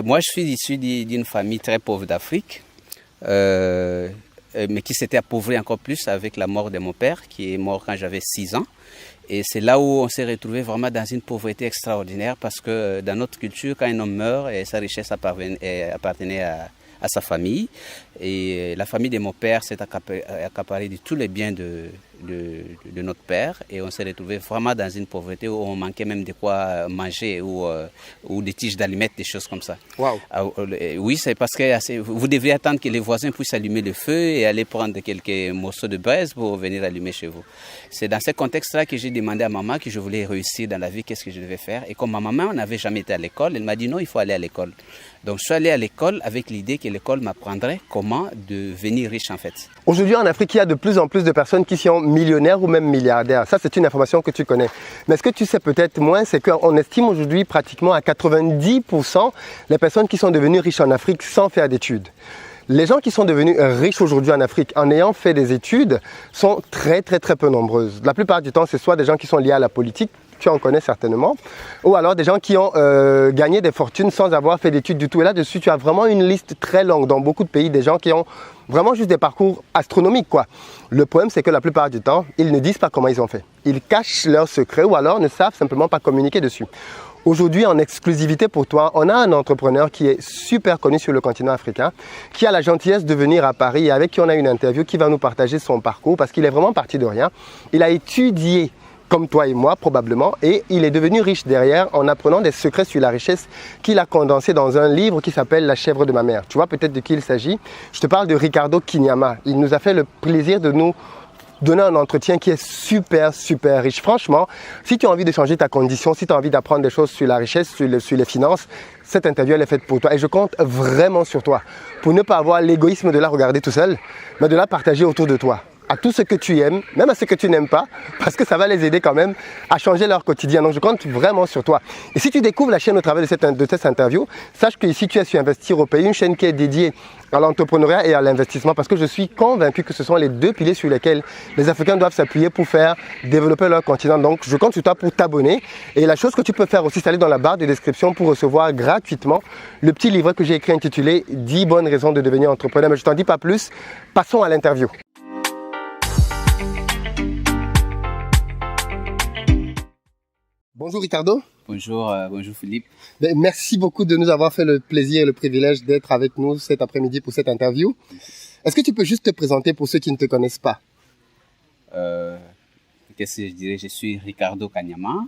Moi, je suis issu d'une famille très pauvre d'Afrique, mais qui s'était appauvrie encore plus avec la mort de mon père, qui est mort quand j'avais 6 ans. Et c'est là où on s'est retrouvé vraiment dans une pauvreté extraordinaire, parce que dans notre culture, quand un homme meurt, sa richesse appartenait à sa famille. Et la famille de mon père s'est accaparée de tous les biens de notre père, et on s'est retrouvé vraiment dans une pauvreté où on manquait même de quoi manger ou des tiges d'allumettes, des choses comme ça. Wow. Oui, c'est parce que vous devriez attendre que les voisins puissent allumer le feu et aller prendre quelques morceaux de braise pour venir allumer chez vous. C'est dans ce contexte-là que j'ai demandé à maman que je voulais réussir dans la vie, qu'est-ce que je devais faire. Et comme ma maman n'avait jamais été à l'école, elle m'a dit non, il faut aller à l'école. Donc je suis allé à l'école avec l'idée que l'école m'apprendrait comment devenir riche en fait. Aujourd'hui en Afrique, il y a de plus en plus de personnes qui sont millionnaires ou même milliardaires. Ça, c'est une information que tu connais. Mais ce que tu sais peut-être moins, c'est qu'on estime aujourd'hui pratiquement à 90% les personnes qui sont devenues riches en Afrique sans faire d'études. Les gens qui sont devenus riches aujourd'hui en Afrique en ayant fait des études sont très peu nombreuses. La plupart du temps, c'est soit des gens qui sont liés à la politique, tu en connais certainement, ou alors des gens qui ont gagné des fortunes sans avoir fait d'études du tout. Et là-dessus, tu as vraiment une liste très longue dans beaucoup de pays, des gens qui ont vraiment juste des parcours astronomiques, quoi. Le problème, c'est que la plupart du temps, ils ne disent pas comment ils ont fait. Ils cachent leurs secrets ou alors ne savent simplement pas communiquer dessus. Aujourd'hui, en exclusivité pour toi, on a un entrepreneur qui est super connu sur le continent africain, qui a la gentillesse de venir à Paris et avec qui on a une interview qui va nous partager son parcours parce qu'il est vraiment parti de rien. Il a étudié comme toi et moi probablement, et il est devenu riche derrière en apprenant des secrets sur la richesse qu'il a condensé dans un livre qui s'appelle La chèvre de ma mère. Tu vois peut-être de qui il s'agit. Je te parle de Ricardo Quignama. Il nous a fait le plaisir de nous donner un entretien qui est super riche. Franchement, si tu as envie de changer ta condition, si tu as envie d'apprendre des choses sur la richesse, sur les finances, cette interview elle est faite pour toi et je compte vraiment sur toi pour ne pas avoir l'égoïsme de la regarder tout seul, mais de la partager autour de toi, à tout ce que tu aimes, même à ce que tu n'aimes pas, parce que ça va les aider quand même à changer leur quotidien. Donc je compte vraiment sur toi. Et si tu découvres la chaîne au travers de cette interview, sache que ici tu es sur Investir au Pays, une chaîne qui est dédiée à l'entrepreneuriat et à l'investissement, parce que je suis convaincu que ce sont les deux piliers sur lesquels les Africains doivent s'appuyer pour faire développer leur continent. Donc je compte sur toi pour t'abonner. Et la chose que tu peux faire aussi, c'est aller dans la barre de description pour recevoir gratuitement le petit livret que j'ai écrit intitulé 10 bonnes raisons de devenir entrepreneur. Mais je t'en dis pas plus, passons à l'interview. Bonjour Ricardo. Bonjour Philippe. Merci beaucoup de nous avoir fait le plaisir et le privilège d'être avec nous cet après-midi pour cette interview. Est-ce que tu peux juste te présenter pour ceux qui ne te connaissent pas? Qu'est-ce que je dirais? Je suis Ricardo Quignama.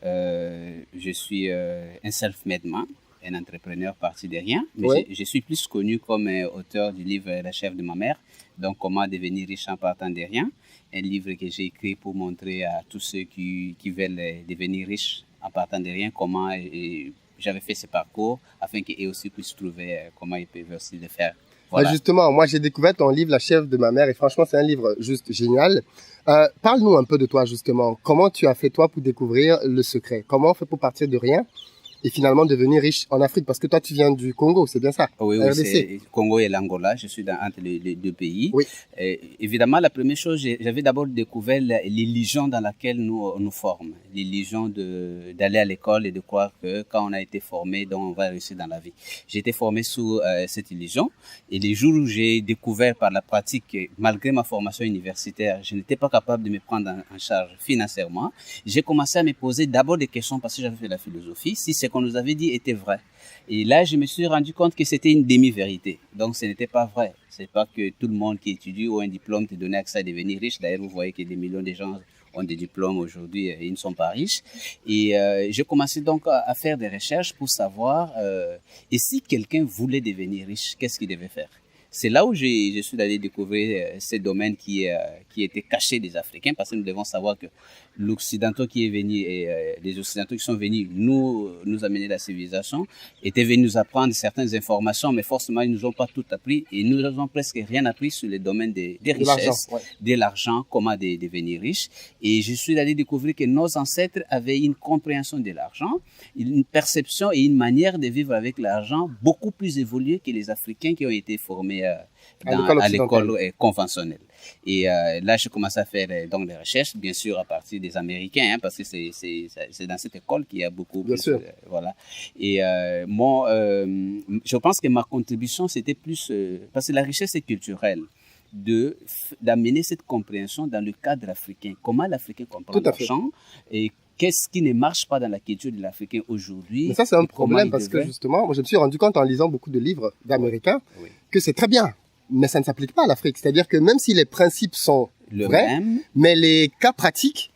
Je suis un self-made man, un entrepreneur parti de rien. Mais ouais. je suis plus connu comme auteur du livre La chèvre de ma mère, donc comment devenir riche en partant de rien. Un livre que j'ai écrit pour montrer à tous ceux qui veulent devenir riches en partant de rien comment j'avais fait ce parcours afin qu'eux aussi puissent trouver comment ils peuvent aussi le faire. Voilà. Justement, moi j'ai découvert ton livre La chèvre de ma mère et franchement c'est un livre juste génial. Parle-nous un peu de toi justement. Comment tu as fait toi pour découvrir le secret? Comment on fait pour partir de rien et finalement devenir riche en Afrique? Parce que toi, tu viens du Congo, c'est bien ça? Oui, c'est Congo et l'Angola. Je suis entre les deux pays. Oui. Évidemment, la première chose, j'avais d'abord découvert l'illusion dans laquelle nous formons. L'illusion d'aller à l'école et de croire que quand on a été formé, donc on va réussir dans la vie. J'ai été formé sous cette illusion. Et les jours où j'ai découvert par la pratique que malgré ma formation universitaire, je n'étais pas capable de me prendre en charge financièrement, j'ai commencé à me poser d'abord des questions parce que j'avais fait la philosophie. Si ce qu'on nous avait dit était vrai. Et là, je me suis rendu compte que c'était une demi-vérité. Donc, ce n'était pas vrai. C'est pas que tout le monde qui étudie ou un diplôme te donnait accès à devenir riche. D'ailleurs, vous voyez que des millions de gens ont des diplômes aujourd'hui et ils ne sont pas riches. Et j'ai commencé donc à faire des recherches pour savoir et si quelqu'un voulait devenir riche, qu'est-ce qu'il devait faire? C'est là où je suis allé découvrir ces domaines qui étaient cachés des Africains, parce que nous devons savoir que l'Occidentaux qui est venu et les Occidentaux qui sont venus nous amener la civilisation étaient venus nous apprendre certaines informations, mais forcément ils nous ont pas tout appris et nous n'avons presque rien appris sur les domaines des richesses, de l'argent, comment devenir riche. Et je suis allé découvrir que nos ancêtres avaient une compréhension de l'argent, une perception et une manière de vivre avec l'argent beaucoup plus évoluée que les Africains qui ont été formés formé à l'école conventionnelle. Et là, je commence à faire donc des recherches, bien sûr, à partir des Américains, parce que c'est dans cette école qu'il y a beaucoup. Bien sûr. Voilà. Et moi, je pense que ma contribution, c'était plus... parce que la richesse est culturelle. D'amener cette compréhension dans le cadre africain. Comment l'Africain comprend l'argent et qu'est-ce qui ne marche pas dans la culture de l'Africain aujourd'hui. Mais ça, c'est un problème parce que justement, moi, je me suis rendu compte en lisant beaucoup de livres d'Américains que c'est très bien, mais ça ne s'applique pas à l'Afrique. C'est-à-dire que même si les principes sont vrais, mais les cas pratiques,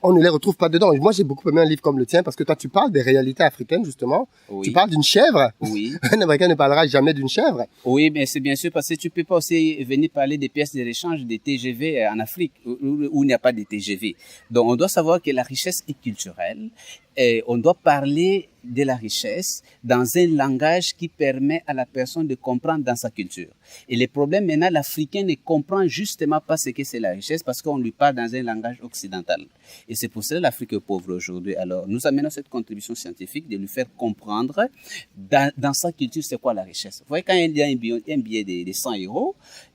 on ne les retrouve pas dedans. Moi, j'ai beaucoup aimé un livre comme le tien parce que toi, tu parles des réalités africaines, justement. Oui. Tu parles d'une chèvre. Oui. Un Américain ne parlera jamais d'une chèvre. Oui, mais c'est bien sûr parce que tu peux pas aussi venir parler des pièces de rechange des TGV en Afrique où il n'y a pas de TGV. Donc, on doit savoir que la richesse est culturelle et on doit parler de la richesse dans un langage qui permet à la personne de comprendre dans sa culture. Et le problème maintenant, l'Africain ne comprend justement pas ce que c'est la richesse parce qu'on lui parle dans un langage occidental. Et c'est pour cela que l'Afrique est pauvre aujourd'hui. Alors, nous amenons cette contribution scientifique de lui faire comprendre dans sa culture c'est quoi la richesse. Vous voyez, quand il y a un billet de 100 €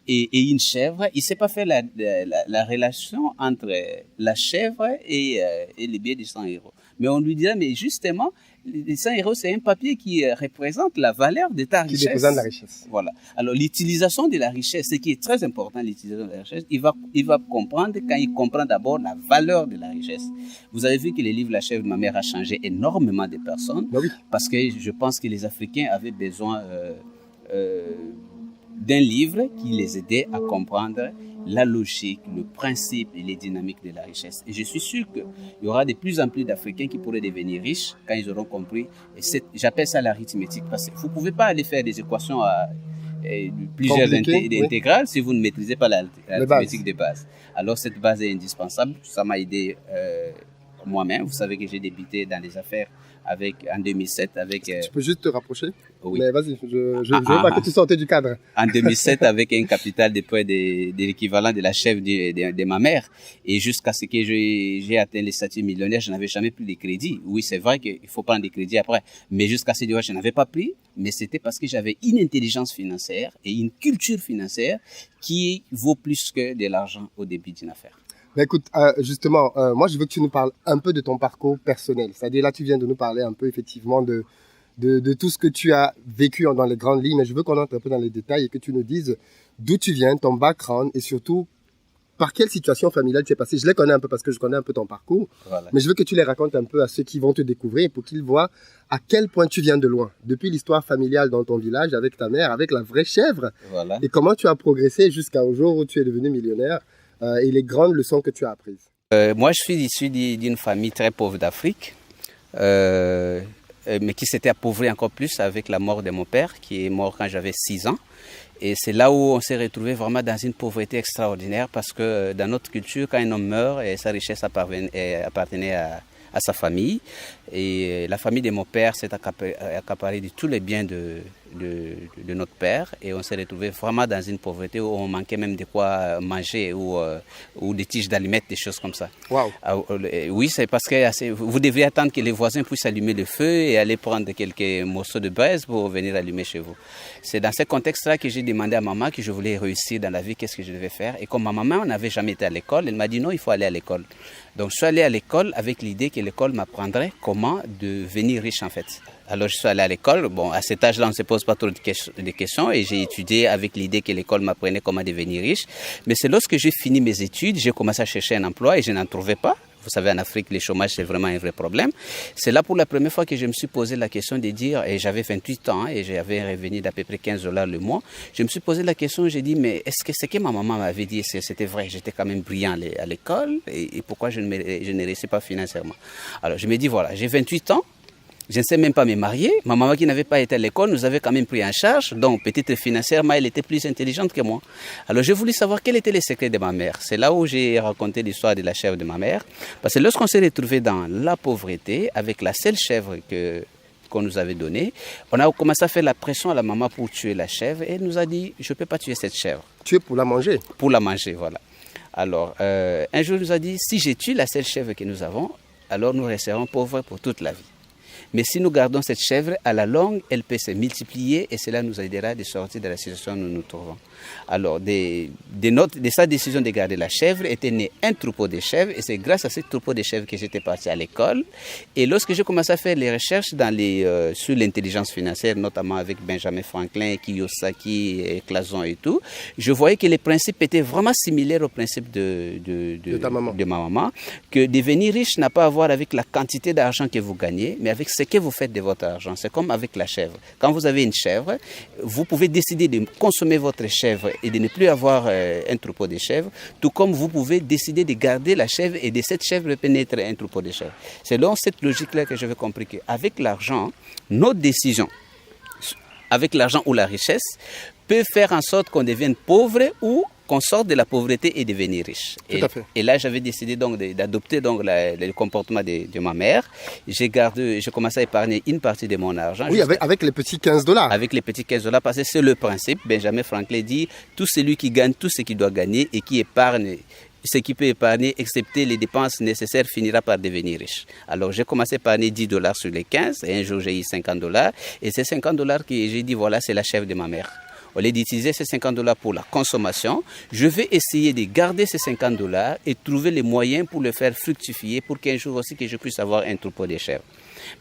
et une chèvre, il ne sait pas faire la relation entre la chèvre et le billet de 100 €. Mais on lui dirait, mais justement, les 100 €, c'est un papier qui représente la valeur de ta richesse. Qui représente la richesse. Voilà. Alors, l'utilisation de la richesse, ce qui est très important, l'utilisation de la richesse, il va comprendre quand il comprend d'abord la valeur de la richesse. Vous avez vu que le livre La chèvre de ma mère a changé énormément de personnes. Ben oui. Parce que je pense que les Africains avaient besoin d'un livre qui les aidait à comprendre la logique, le principe et les dynamiques de la richesse. Et je suis sûr qu'il y aura de plus en plus d'Africains qui pourraient devenir riches quand ils auront compris. Et j'appelle ça l'arithmétique parce que vous ne pouvez pas aller faire des équations à plusieurs intégrales si vous ne maîtrisez pas l'arithmétique de base. Alors cette base est indispensable. Ça m'a aidé moi-même. Vous savez que j'ai débuté dans les affaires en 2007 avec... Tu peux juste te rapprocher? Oui. Mais vas-y, je ne veux pas que tu sortes du cadre. En 2007 avec un capital de près de l'équivalent de la chèvre de ma mère. Et jusqu'à ce que j'ai atteint les statuts millionnaires, je n'avais jamais pris de crédit. Oui, c'est vrai qu'il faut prendre des crédits après. Mais jusqu'à ce jour, je n'avais pas pris. Mais c'était parce que j'avais une intelligence financière et une culture financière qui vaut plus que de l'argent au début d'une affaire. Ben écoute, justement, moi je veux que tu nous parles un peu de ton parcours personnel. C'est-à-dire là, tu viens de nous parler un peu effectivement de tout ce que tu as vécu dans les grandes lignes. Mais je veux qu'on entre un peu dans les détails et que tu nous dises d'où tu viens, ton background et surtout par quelle situation familiale tu es passé. Je les connais un peu parce que je connais un peu ton parcours. Voilà. Mais je veux que tu les racontes un peu à ceux qui vont te découvrir pour qu'ils voient à quel point tu viens de loin. Depuis l'histoire familiale dans ton village avec ta mère, avec la vraie chèvre. Voilà. Et comment tu as progressé jusqu'au jour où tu es devenu millionnaire. Et les grandes leçons que tu as apprises. Moi, je suis issu d'une famille très pauvre d'Afrique, mais qui s'était appauvrie encore plus avec la mort de mon père, qui est mort quand j'avais 6 ans. Et c'est là où on s'est retrouvé vraiment dans une pauvreté extraordinaire, parce que dans notre culture, quand un homme meurt, sa richesse appartenait à sa famille. Et la famille de mon père s'est accaparée de tous les biens de notre père, et on s'est retrouvé vraiment dans une pauvreté où on manquait même de quoi manger ou des tiges d'allumettes, des choses comme ça. Wow. Oui, c'est parce que vous devriez attendre que les voisins puissent allumer le feu et aller prendre quelques morceaux de braise pour venir allumer chez vous. C'est dans ce contexte-là que j'ai demandé à maman que je voulais réussir dans la vie, qu'est-ce que je devais faire. Et comme ma maman n'avait jamais été à l'école, elle m'a dit non, il faut aller à l'école. Donc je suis allé à l'école avec l'idée que l'école m'apprendrait comment devenir riche en fait. Alors je suis allé à l'école. Bon, à cet âge-là, on ne se pose pas trop de questions et j'ai étudié avec l'idée que l'école m'apprenait comment devenir riche. Mais c'est lorsque j'ai fini mes études, j'ai commencé à chercher un emploi et je n'en trouvais pas. Vous savez, en Afrique, le chômage, c'est vraiment un vrai problème. C'est là pour la première fois que je me suis posé la question de dire, et j'avais 28 ans et j'avais un revenu d'à peu près $15 le mois. Je me suis posé la question, j'ai dit, mais est-ce que ce que ma maman m'avait dit, c'était vrai? J'étais quand même brillant à l'école et pourquoi je ne réussis pas financièrement? Alors je me dis, voilà, j'ai 28 ans. Je ne sais même pas me marier. Ma maman qui n'avait pas été à l'école nous avait quand même pris en charge. Donc, peut-être financièrement, elle était plus intelligente que moi. Alors, j'ai voulu savoir quel était le secret de ma mère. C'est là où j'ai raconté l'histoire de la chèvre de ma mère. Parce que lorsqu'on s'est retrouvé dans la pauvreté, avec la seule chèvre qu'on nous avait donnée, on a commencé à faire la pression à la maman pour tuer la chèvre. Et elle nous a dit, je ne peux pas tuer cette chèvre. Tuer pour la manger? Pour la manger, voilà. Alors, un jour, elle nous a dit, si je tue la seule chèvre que nous avons, alors nous resterons pauvres pour toute la vie. Mais si nous gardons cette chèvre, à la longue, elle peut se multiplier et cela nous aidera de sortir de la situation où nous nous trouvons. Alors, de sa décision de garder la chèvre, était né un troupeau de chèvres et c'est grâce à ce troupeau de chèvres que j'étais parti à l'école. Et lorsque j'ai commencé à faire les recherches sur l'intelligence financière, notamment avec Benjamin Franklin, Kiyosaki, et Clason et tout, je voyais que les principes étaient vraiment similaires aux principes de ma maman, que devenir riche n'a pas à voir avec la quantité d'argent que vous gagnez, mais avec ce que vous faites de votre argent. C'est comme avec la chèvre. Quand vous avez une chèvre, vous pouvez décider de consommer votre chèvre et de ne plus avoir un troupeau de chèvres, tout comme vous pouvez décider de garder la chèvre et de cette chèvre peut naître un troupeau de chèvres. C'est dans cette logique-là que j'avais compris qu'avec l'argent, nos décisions, avec l'argent ou la richesse, peuvent faire en sorte qu'on devienne pauvre ou qu'on sorte de la pauvreté et devenir riche. Tout à fait. Et là, j'avais décidé donc d'adopter donc le comportement de ma mère. J'ai commencé à épargner une partie de mon argent. Oui, avec les petits $15. Avec les petits $15, parce que c'est le principe. Benjamin Franklin dit, tout celui qui gagne tout ce qu'il doit gagner et qui épargne ce qui peut épargner, excepté les dépenses nécessaires, finira par devenir riche. Alors, j'ai commencé à épargner $10 sur les 15 et un jour, j'ai eu $50. Et ces $50 que j'ai dit, voilà, c'est la chèvre de ma mère. Au lieu d'utiliser ces $50 pour la consommation, je vais essayer de garder ces $50 et trouver les moyens pour le faire fructifier pour qu'un jour aussi que je puisse avoir un troupeau de chèvres.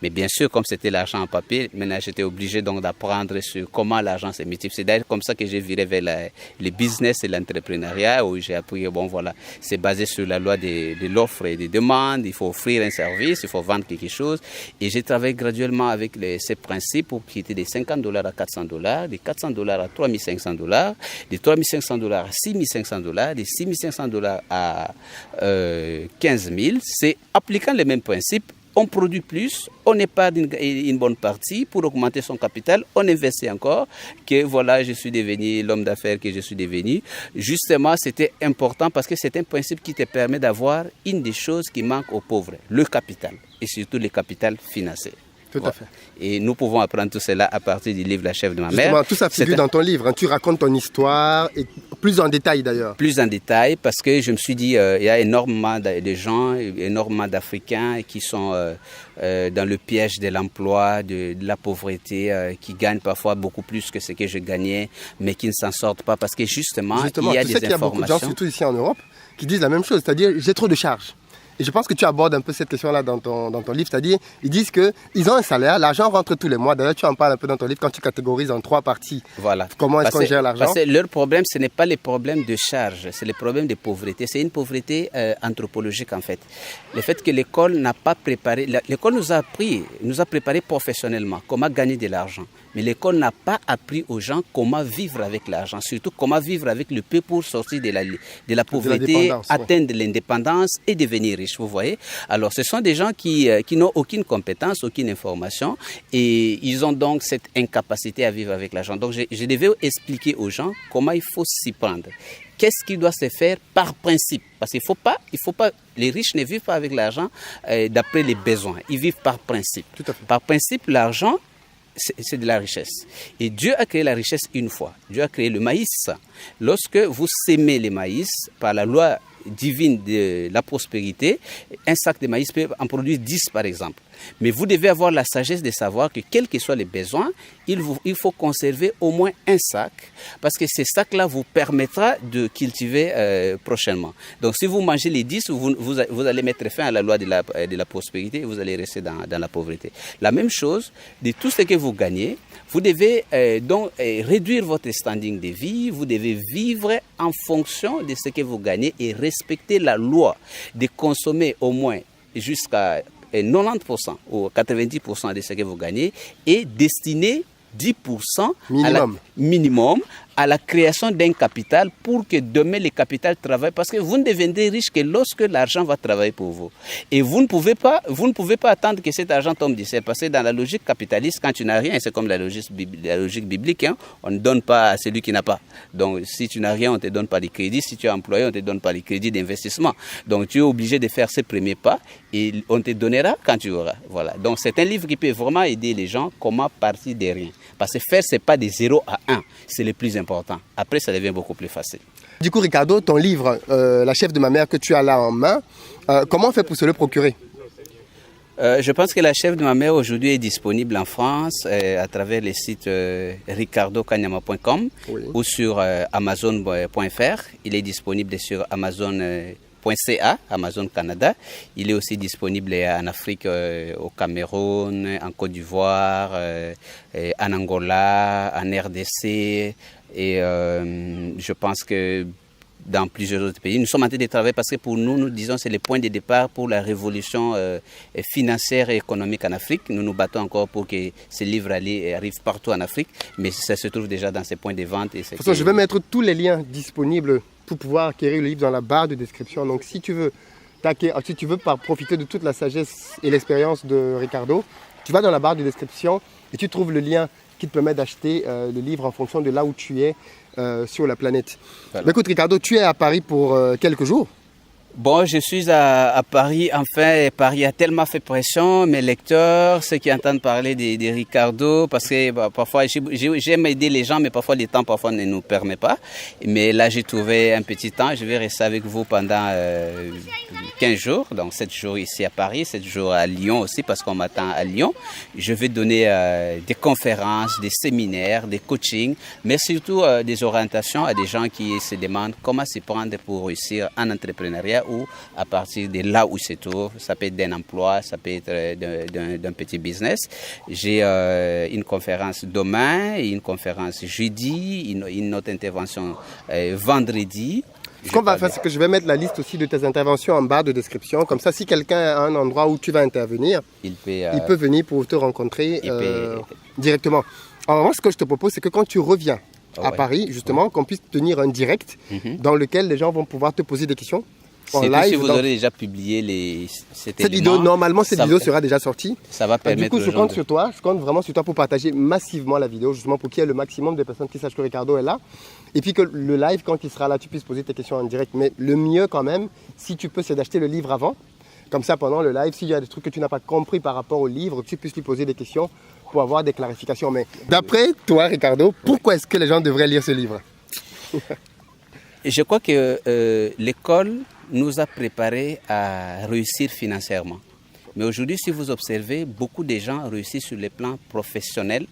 Mais bien sûr, comme c'était l'argent en papier, maintenant j'étais obligé donc d'apprendre sur comment l'argent se multiplie. C'est d'ailleurs comme ça que j'ai viré vers le business et l'entrepreneuriat, où j'ai appris, bon voilà, c'est basé sur la loi de l'offre et des demandes. Il faut offrir un service, il faut vendre quelque chose. Et j'ai travaillé graduellement avec ces principes pour quitter des $50 à $400, des $400 à $3,500, des $3,500 à $6,500, des $6,500 à 15 000. C'est appliquant les mêmes principes. On produit plus, on épargne une bonne partie pour augmenter son capital, on investit encore, que voilà, je suis devenu l'homme d'affaires que je suis devenu. Justement, c'était important parce que c'est un principe qui te permet d'avoir une des choses qui manque aux pauvres, le capital, et surtout le capital financier. Tout à fait. Et nous pouvons apprendre tout cela à partir du livre La chèvre de ma mère. Justement, tout ça figure dans ton livre. Tu racontes ton histoire, et plus en détail d'ailleurs. Plus en détail, parce que je me suis dit, il y a énormément de gens, énormément d'Africains qui sont dans le piège de l'emploi, de la pauvreté, qui gagnent parfois beaucoup plus que ce que je gagnais, mais qui ne s'en sortent pas parce que justement il y a des informations. Il y a beaucoup de gens, surtout ici en Europe, qui disent la même chose, c'est-à-dire j'ai trop de charges. Et je pense que tu abordes un peu cette question-là dans ton livre, c'est-à-dire ils disent qu'ils ont un salaire, l'argent rentre tous les mois. D'ailleurs, tu en parles un peu dans ton livre quand tu catégorises en 3 parties. Voilà. Comment est-ce qu'on gère l'argent? Parce que leur problème, ce n'est pas les problèmes de charge, c'est les problèmes de pauvreté. C'est une pauvreté anthropologique en fait. Le fait que l'école n'a pas préparé, l'école nous a préparé professionnellement comment gagner de l'argent. Mais l'école n'a pas appris aux gens comment vivre avec l'argent, surtout comment vivre avec le peu pour sortir de la pauvreté, atteindre l'indépendance et devenir riche, vous voyez. Alors ce sont des gens qui n'ont aucune compétence, aucune information et ils ont donc cette incapacité à vivre avec l'argent. Donc je devais expliquer aux gens comment il faut s'y prendre. Qu'est-ce qui doit se faire par principe? Parce qu'il faut pas, les riches ne vivent pas avec l'argent d'après les besoins, ils vivent par principe. Tout à fait. Par principe, l'argent, c'est de la richesse. Et Dieu a créé la richesse une fois. Dieu a créé le maïs. Lorsque vous sémez le maïs par la loi divine de la prospérité, un sac de maïs peut en produire 10 par exemple. Mais vous devez avoir la sagesse de savoir que quels que soient les besoins, il faut conserver au moins un sac parce que ce sac-là vous permettra de cultiver prochainement. Donc si vous mangez les 10, vous allez mettre fin à la loi de la prospérité et vous allez rester dans la pauvreté. La même chose, de tout ce que vous gagnez, vous devez donc réduire votre standing de vie, vous devez vivre en fonction de ce que vous gagnez et respecter la loi de consommer au moins jusqu'à 90% ou 90% de ce que vous gagnez et destiner 10% minimum à la création d'un capital pour que demain le capital travaille parce que vous ne deviendrez riche que lorsque l'argent va travailler pour vous. Et vous ne pouvez pas attendre que cet argent tombe du ciel parce que dans la logique capitaliste, quand tu n'as rien, c'est comme la logique biblique, hein, on ne donne pas à celui qui n'a pas. Donc si tu n'as rien, on ne te donne pas de crédit. Si tu es employé, on ne te donne pas de crédit d'investissement. Donc tu es obligé de faire ces premiers pas et on te donnera quand tu auras. Voilà. Donc c'est un livre qui peut vraiment aider les gens comment partir de rien. Parce que faire, ce n'est pas de 0 à 1, c'est le plus important. Après, ça devient beaucoup plus facile. Du coup, Ricardo, ton livre, La chèvre de ma mère que tu as là en main, comment on fait pour se le procurer? Je pense que la chèvre de ma mère aujourd'hui est disponible en France à travers les sites ricardokanyama.com ou sur amazon.fr. Il est disponible sur amazon.ca, Amazon Canada. Il est aussi disponible en Afrique, au Cameroun, en Côte d'Ivoire, en Angola, en RDC. Et je pense que dans plusieurs autres pays. Nous sommes en train de travailler parce que pour nous, nous disons que c'est le point de départ pour la révolution financière et économique en Afrique. Nous nous battons encore pour que ces livres arrivent partout en Afrique, mais ça se trouve déjà dans ces points de vente. Et je vais mettre tous les liens disponibles pour pouvoir acquérir le livre dans la barre de description. Donc si tu veux profiter de toute la sagesse et l'expérience de Ricardo, tu vas dans la barre de description et tu trouves le lien qui te permet d'acheter le livre en fonction de là où tu es sur la planète. Voilà. Mais écoute Ricardo, tu es à Paris pour quelques jours. Bon, je suis à Paris. Enfin, Paris a tellement fait pression. Mes lecteurs, ceux qui entendent parler de Ricardo, parce que parfois, j'aime aider les gens, mais parfois, le temps ne nous permet pas. Mais là, j'ai trouvé un petit temps. Je vais rester avec vous pendant 15 jours. Donc, 7 jours ici à Paris, 7 jours à Lyon aussi, parce qu'on m'attend à Lyon. Je vais donner des conférences, des séminaires, des coachings, mais surtout des orientations à des gens qui se demandent comment s'y prendre pour réussir en entrepreneuriat ou à partir de là où ils se trouvent. Ça peut être d'un emploi, ça peut être d'un petit business. J'ai une conférence demain, une conférence jeudi, une autre intervention vendredi. Ce qu'on va faire, c'est que je vais mettre la liste aussi de tes interventions en barre de description. Comme ça, si quelqu'un a un endroit où tu vas intervenir, il peut venir pour te rencontrer directement. Alors, moi, ce que je te propose, c'est que quand tu reviens à Paris, justement, qu'on puisse tenir un direct dans lequel les gens vont pouvoir te poser des questions. En live, si vous aurez déjà publié cette vidéo, normalement cette vidéo sera déjà sortie. Ça va permettre. Du coup, je compte sur toi. Je compte vraiment sur toi pour partager massivement la vidéo, justement pour qu'il y ait le maximum de personnes qui sachent que Ricardo est là. Et puis que le live, quand il sera là, tu puisses poser tes questions en direct. Mais le mieux quand même, si tu peux, c'est d'acheter le livre avant. Comme ça, pendant le live, s'il y a des trucs que tu n'as pas compris par rapport au livre, tu puisses lui poser des questions pour avoir des clarifications. Mais d'après toi, Ricardo, pourquoi est-ce que les gens devraient lire ce livre? Je crois que l'école nous a préparés à réussir financièrement. Mais aujourd'hui, si vous observez, beaucoup de gens réussissent sur le plan professionnel,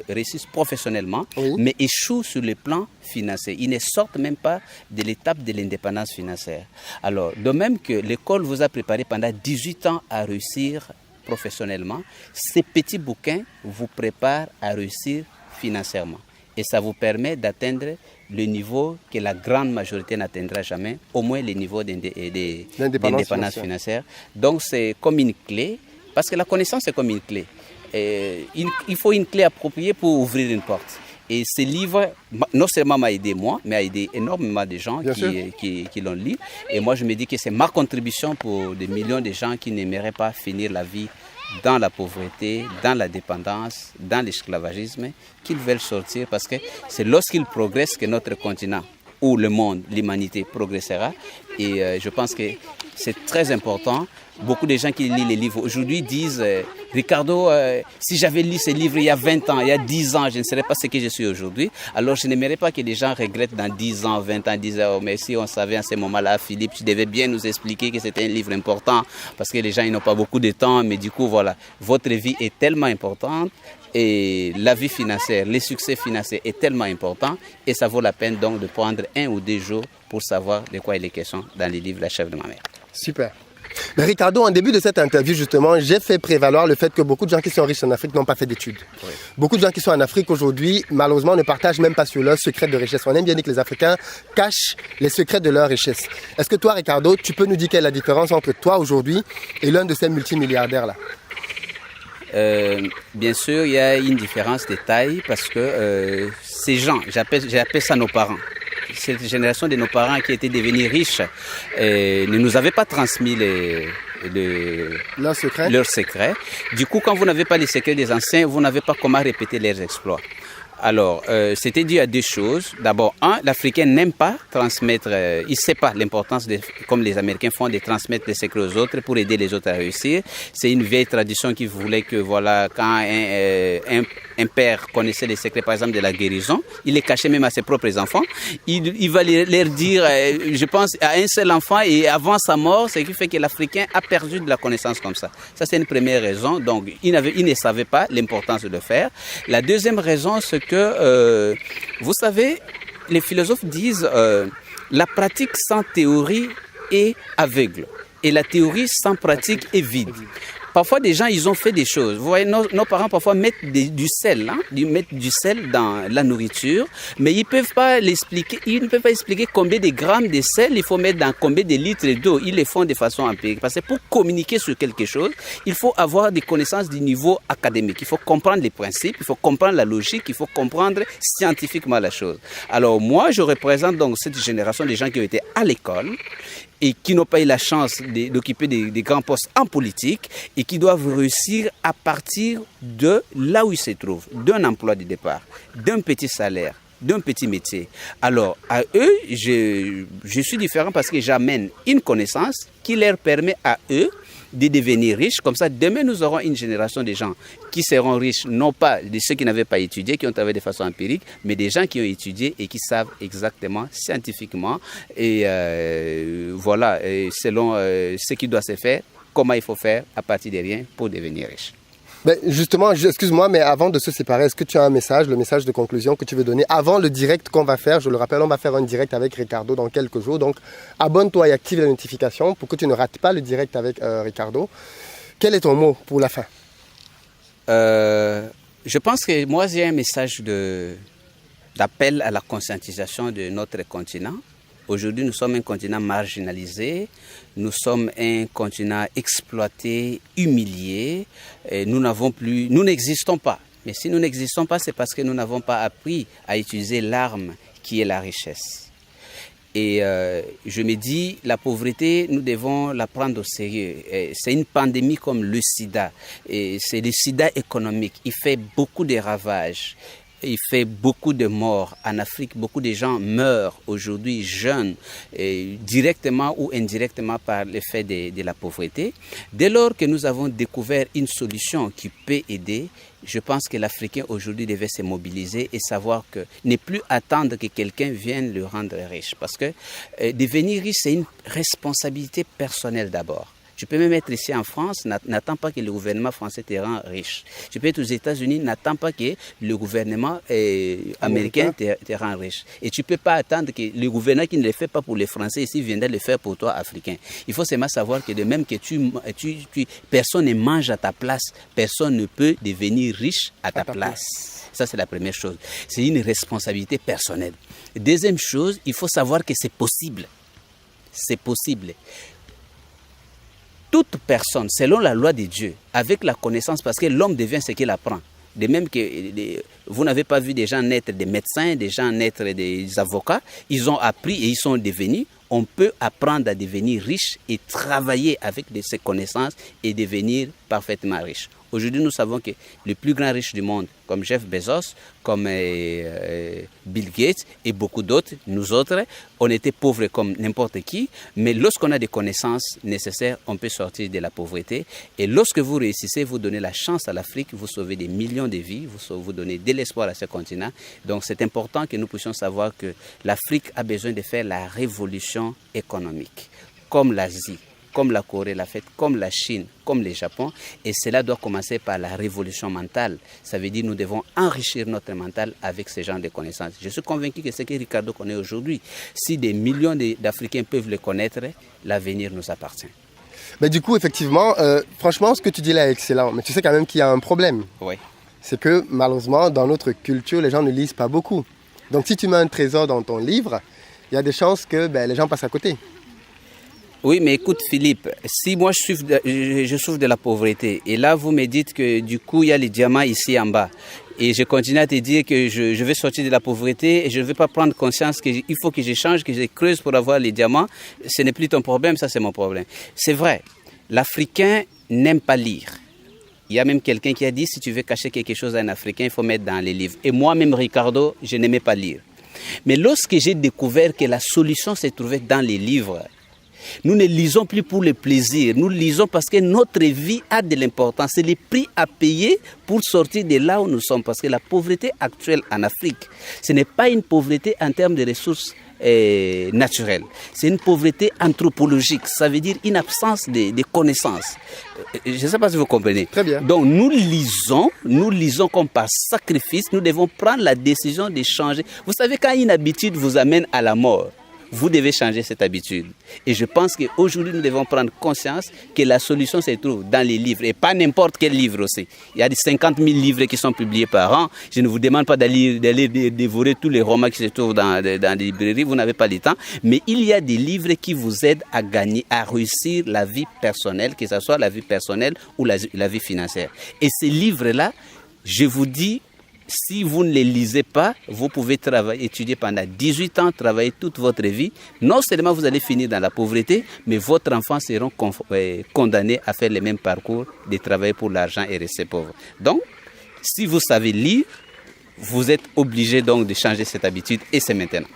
réussissent professionnellement, mais échouent sur le plan financier. Ils ne sortent même pas de l'étape de l'indépendance financière. Alors, de même que l'école vous a préparé pendant 18 ans à réussir professionnellement, ces petits bouquins vous préparent à réussir financièrement. Et ça vous permet d'atteindre le niveau que la grande majorité n'atteindra jamais, au moins le niveau d'indépendance financière. Donc c'est comme une clé, parce que la connaissance est comme une clé. Il faut une clé appropriée pour ouvrir une porte. Et ce livre, non seulement m'a aidé moi, mais a aidé énormément de gens qui l'ont lu. Et moi je me dis que c'est ma contribution pour des millions de gens qui n'aimeraient pas finir la vie dans la pauvreté, dans la dépendance, dans l'esclavagisme, qu'ils veulent sortir parce que c'est lorsqu'ils progressent que notre continent ou le monde, l'humanité progressera. Et je pense que c'est très important. Beaucoup de gens qui lisent les livres aujourd'hui disent Ricardo, si j'avais lu ces livres il y a 20 ans, il y a 10 ans, je ne serais pas ce que je suis aujourd'hui. Alors je n'aimerais pas que les gens regrettent dans 10 ans, 20 ans, 10 ans. Mais si on savait à ce moment-là, Philippe, tu devais bien nous expliquer que c'était un livre important parce que les gens ils n'ont pas beaucoup de temps. Mais du coup, voilà, votre vie est tellement importante et la vie financière, les succès financiers est tellement important et ça vaut la peine donc de prendre 1 ou 2 jours pour savoir de quoi il est question dans les livres La chèvre de ma mère. Super. Mais Ricardo, en début de cette interview, justement, j'ai fait prévaloir le fait que beaucoup de gens qui sont riches en Afrique n'ont pas fait d'études. Oui. Beaucoup de gens qui sont en Afrique aujourd'hui, malheureusement, ne partagent même pas sur leurs secrets de richesse. On aime bien dire que les Africains cachent les secrets de leur richesse. Est-ce que toi, Ricardo, tu peux nous dire quelle est la différence entre toi aujourd'hui et l'un de ces multimilliardaires-là? Bien sûr, il y a une différence de taille parce que ces gens, j'appelle ça nos parents. Cette génération de nos parents qui étaient devenus riches ne nous avaient pas transmis leurs secrets. Du coup, quand vous n'avez pas les secrets des anciens, vous n'avez pas comment répéter leurs exploits. Alors, c'était dû à 2 choses. D'abord, l'Africain n'aime pas transmettre, il ne sait pas l'importance, comme les Américains font, de transmettre les secrets aux autres pour aider les autres à réussir. C'est une vieille tradition qui voulait que, voilà, quand un père connaissait les secrets, par exemple, de la guérison, il les cachait même à ses propres enfants. Il va leur dire, je pense, à un seul enfant et avant sa mort, ce qui fait que l'Africain a perdu de la connaissance comme ça. Ça, c'est une première raison. Donc, il ne savait pas l'importance de le faire. La deuxième raison, c'est que, vous savez, les philosophes disent la pratique sans théorie est aveugle et la théorie sans pratique est vide. Parfois, des gens, ils ont fait des choses. Vous voyez, nos parents, parfois, mettent du sel, mettent du sel dans la nourriture, mais ils ne peuvent pas expliquer combien de grammes de sel il faut mettre dans combien de litres d'eau. Ils le font de façon empirique. Parce que pour communiquer sur quelque chose, il faut avoir des connaissances du niveau académique. Il faut comprendre les principes, il faut comprendre la logique, il faut comprendre scientifiquement la chose. Alors, moi, je représente donc cette génération de gens qui ont été à l'école et qui n'ont pas eu la chance d'occuper des grands postes en politique et qui doivent réussir à partir de là où ils se trouvent, d'un emploi de départ, d'un petit salaire, d'un petit métier. Alors, à eux, je suis différent parce que j'amène une connaissance qui leur permet à eux de devenir riches. Comme ça, demain, nous aurons une génération de gens qui seront riches, non pas de ceux qui n'avaient pas étudié, qui ont travaillé de façon empirique, mais des gens qui ont étudié et qui savent exactement, scientifiquement, et voilà, selon ce qui doit se faire, comment il faut faire à partir de rien pour devenir riche. Ben justement, excuse-moi, mais avant de se séparer, est-ce que tu as un message, le message de conclusion que tu veux donner avant le direct qu'on va faire? Je le rappelle, on va faire un direct avec Ricardo dans quelques jours. Donc, abonne-toi et active la notification pour que tu ne rates pas le direct avec Ricardo. Quel est ton mot pour la fin? Je pense que moi, j'ai un message d'appel à la conscientisation de notre continent. Aujourd'hui, nous sommes un continent marginalisé, nous sommes un continent exploité, humilié, et nous n'existons pas. Mais si nous n'existons pas, c'est parce que nous n'avons pas appris à utiliser l'arme qui est la richesse. Et je me dis, la pauvreté, nous devons la prendre au sérieux. C'est une pandémie comme le sida. C'est le sida économique. Il fait beaucoup de ravages. Il fait beaucoup de morts. En Afrique, beaucoup de gens meurent aujourd'hui jeunes, directement ou indirectement par l'effet de la pauvreté. Dès lors que nous avons découvert une solution qui peut aider, je pense que l'Africain aujourd'hui devait se mobiliser et savoir que ne plus attendre que quelqu'un vienne le rendre riche. Parce que devenir riche, c'est une responsabilité personnelle d'abord. Tu peux même être ici en France, n'attends pas que le gouvernement français te rende riche. Tu peux être aux États-Unis, n'attends pas que le gouvernement américain te rende riche. Et tu ne peux pas attendre que le gouvernement qui ne le fait pas pour les Français ici viendrait le faire pour toi, Africain. Il faut seulement savoir que de même que personne ne mange à ta place, personne ne peut devenir riche à ta place. Ça, c'est la première chose. C'est une responsabilité personnelle. Deuxième chose, il faut savoir que c'est possible. C'est possible. Toute personne, selon la loi de Dieu, avec la connaissance, parce que l'homme devient ce qu'il apprend. De même que vous n'avez pas vu des gens naître des médecins, des gens naître des avocats, ils ont appris et ils sont devenus. On peut apprendre à devenir riche et travailler avec ces connaissances et devenir parfaitement riche. Aujourd'hui, nous savons que les plus grands riches du monde, comme Jeff Bezos, comme Bill Gates et beaucoup d'autres, nous autres, on était pauvres comme n'importe qui, mais lorsqu'on a des connaissances nécessaires, on peut sortir de la pauvreté. Et lorsque vous réussissez, vous donnez la chance à l'Afrique, vous sauvez des millions de vies, vous donnez de l'espoir à ce continent. Donc c'est important que nous puissions savoir que l'Afrique a besoin de faire la révolution économique, comme l'Asie, comme la Corée l'a fait, comme la Chine, comme le Japon. Et cela doit commencer par la révolution mentale. Ça veut dire que nous devons enrichir notre mental avec ce genre de connaissances. Je suis convaincu que ce que Ricardo connaît aujourd'hui, si des millions d'Africains peuvent le connaître, l'avenir nous appartient. Mais du coup, effectivement, franchement, ce que tu dis là est excellent. Mais tu sais quand même qu'il y a un problème. Oui. C'est que malheureusement, dans notre culture, les gens ne lisent pas beaucoup. Donc si tu mets un trésor dans ton livre, il y a des chances que les gens passent à côté. Oui, mais écoute Philippe, si moi je souffre de la pauvreté et là vous me dites que du coup il y a les diamants ici en bas et je continue à te dire que je vais sortir de la pauvreté et je ne vais pas prendre conscience qu'il faut que je change, que je creuse pour avoir les diamants, ce n'est plus ton problème, ça c'est mon problème. C'est vrai, l'Africain n'aime pas lire. Il y a même quelqu'un qui a dit si tu veux cacher quelque chose à un Africain, il faut mettre dans les livres. Et moi-même Ricardo, je n'aimais pas lire. Mais lorsque j'ai découvert que la solution se trouvait dans les livres, Nous ne lisons plus pour le plaisir. Nous lisons parce que notre vie a de l'importance. C'est le prix à payer pour sortir de là où nous sommes. Parce que la pauvreté actuelle en Afrique, ce n'est pas une pauvreté en termes de ressources naturelles. C'est une pauvreté anthropologique. Ça veut dire une absence de connaissances. Je ne sais pas si vous comprenez. Très bien. Donc nous lisons comme par sacrifice. Nous devons prendre la décision de changer. Vous savez, quand une habitude vous amène à la mort, vous devez changer cette habitude. Et je pense qu'aujourd'hui, nous devons prendre conscience que la solution se trouve dans les livres. Et pas n'importe quel livre aussi. Il y a des 50 000 livres qui sont publiés par an. Je ne vous demande pas d'aller dévorer tous les romans qui se trouvent dans les librairies. Vous n'avez pas le temps. Mais il y a des livres qui vous aident à gagner, à réussir la vie personnelle, que ce soit la vie personnelle ou la vie financière. Et ces livres-là, je vous dis, si vous ne les lisez pas, vous pouvez étudier pendant 18 ans, travailler toute votre vie. Non seulement vous allez finir dans la pauvreté, mais votre enfant seront condamnés à faire le même parcours de travailler pour l'argent et rester pauvre. Donc, si vous savez lire, vous êtes obligé donc de changer cette habitude et c'est maintenant.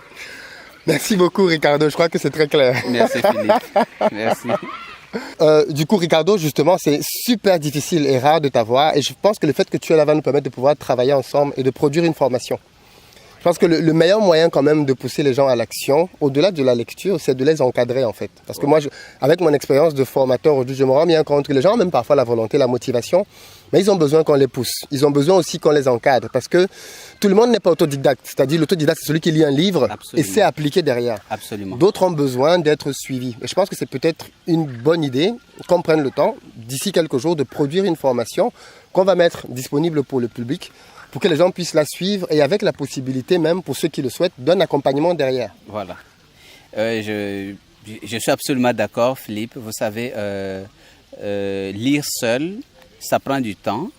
Merci beaucoup Ricardo, je crois que c'est très clair. Merci Philippe. Merci. Du coup, Ricardo, justement, c'est super difficile et rare de t'avoir. Et je pense que le fait que tu es là va nous permettre de pouvoir travailler ensemble et de produire une formation. Je pense que le meilleur moyen quand même de pousser les gens à l'action, au-delà de la lecture, c'est de les encadrer en fait. Parce que moi, avec mon expérience de formateur, aujourd'hui, je me rends bien compte que les gens ont même parfois la volonté, la motivation, mais ils ont besoin qu'on les pousse. Ils ont besoin aussi qu'on les encadre. Parce que tout le monde n'est pas autodidacte. C'est-à-dire l'autodidacte, c'est celui qui lit un livre et sait appliquer derrière. Absolument. D'autres ont besoin d'être suivis. Et je pense que c'est peut-être une bonne idée qu'on prenne le temps, d'ici quelques jours, de produire une formation qu'on va mettre disponible pour le public, pour que les gens puissent la suivre et avec la possibilité même, pour ceux qui le souhaitent, d'un accompagnement derrière. Voilà. Je suis absolument d'accord, Philippe. Vous savez, lire seul, ça prend du temps.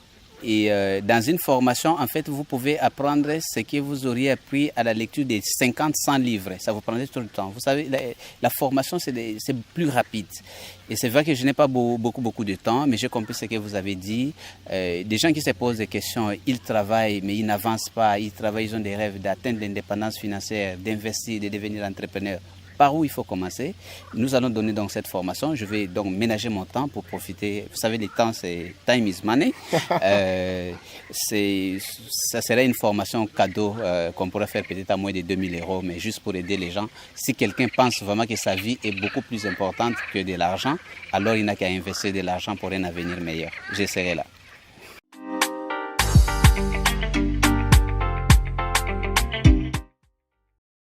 Et dans une formation, en fait, vous pouvez apprendre ce que vous auriez appris à la lecture de 50, 100 livres. Ça vous prendrait tout le temps. Vous savez, la formation, c'est plus rapide. Et c'est vrai que je n'ai pas beaucoup de temps, mais j'ai compris ce que vous avez dit. Des gens qui se posent des questions, ils travaillent, mais ils n'avancent pas. Ils travaillent, ils ont des rêves d'atteindre l'indépendance financière, d'investir, de devenir entrepreneur. Par où il faut commencer? Nous allons donner donc cette formation. Je vais donc ménager mon temps pour profiter. Vous savez, le temps, c'est time is money. Ça serait une formation cadeau qu'on pourrait faire peut-être à moins de 2 000 €, mais juste pour aider les gens. Si quelqu'un pense vraiment que sa vie est beaucoup plus importante que de l'argent, alors il n'a qu'à investir de l'argent pour un avenir meilleur. Je serai là.